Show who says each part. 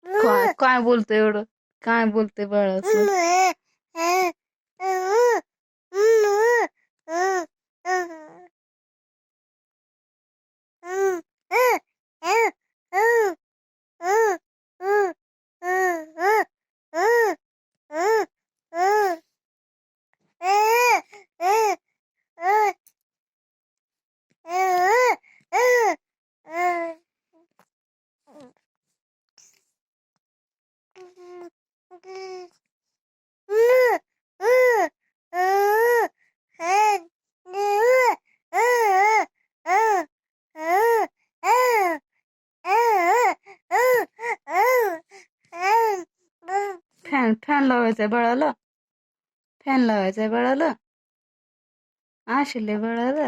Speaker 1: काय काय बोलतो एवढं? काय बोलते बाळाचं? फॅन लावायचंय बाळाला? फॅन लावायचंय बाळाला? आशिले बाळाला?